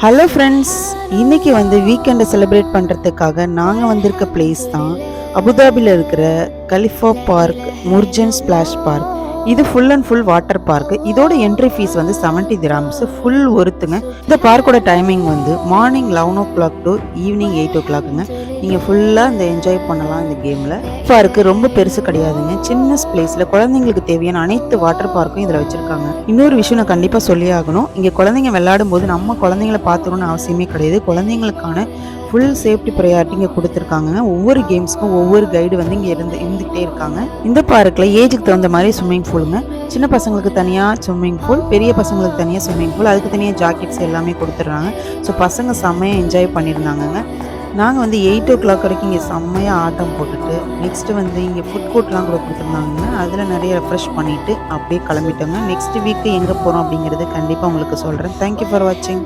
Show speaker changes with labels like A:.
A: Hello friends, இன்னைக்கு வீக்கெண்டை celebrate பண்ணுறதுக்காக நாங்கள் வந்திருக்க பிளேஸ் தான் அபுதாபியில் இருக்கிற Khalifa Park Murjan Splash Park. இது full and full water park. இதோட என்ட்ரி ஃபீஸ் 70 திராம்ஸ் ஃபுல் ஒருத்துங்க. இந்த பார்க்கோட timing morning 11 o'clock to evening 8 o'clockங்க. நீங்கள் ஃபுல்லாக இந்த என்ஜாய் பண்ணலாம். இந்த கேமில் பார்க்கு ரொம்ப பெருசு கிடையாதுங்க, சின்ன பிளேஸில் குழந்தைங்களுக்கு தேவையான அனைத்து வாட்டர் பார்க்கும் இதில் வச்சுருக்காங்க. இன்னொரு விஷயம் நான் கண்டிப்பாக சொல்லி ஆகணும், இங்கே குழந்தைங்க விளையாடும் போது நம்ம குழந்தைங்களை பார்த்துக்கணும்னு அவசியமே கிடையாது. குழந்தைங்களுக்கான ஃபுல் சேஃப்டி ப்ரையாரிட்டி இங்கே கொடுத்துருக்காங்க. ஒவ்வொரு கேம்ஸ்க்கும் ஒவ்வொரு கைடு இங்கே இருந்துகிட்டே இருக்காங்க. இந்த பார்க்கில் ஏஜுக்கு தகுந்த மாதிரி ஸ்விம்மிங் பூலுங்க. சின்ன பசங்களுக்கு தனியாக ஸ்விம்மிங் பூல், பெரிய பசங்களுக்கு தனியாக ஸ்விம்மிங் பூல், அதுக்கு தனியாக ஜாக்கெட்ஸ் எல்லாமே கொடுத்துட்றாங்க. ஸோ பசங்க செம்மையாக என்ஜாய் பண்ணியிருந்தாங்கங்க. நாங்கள் 8 o'clock வரைக்கும் இங்கே செம்மையாக ஆட்டம் போட்டுட்டு நெக்ஸ்ட்டு இங்கே ஃபுட் கோர்ட்லாம் கூட கொடுத்துருந்தாங்க. அதில் நிறைய ரெஃப்ரெஷ் பண்ணிவிட்டு அப்படியே கிளம்பிட்டோங்க. நெக்ஸ்ட் வீக்கு எங்கே போகிறோம் அப்படிங்கிறது கண்டிப்பாக உங்களுக்கு சொல்கிறேன். தேங்க்யூ ஃபார் வாட்சிங்.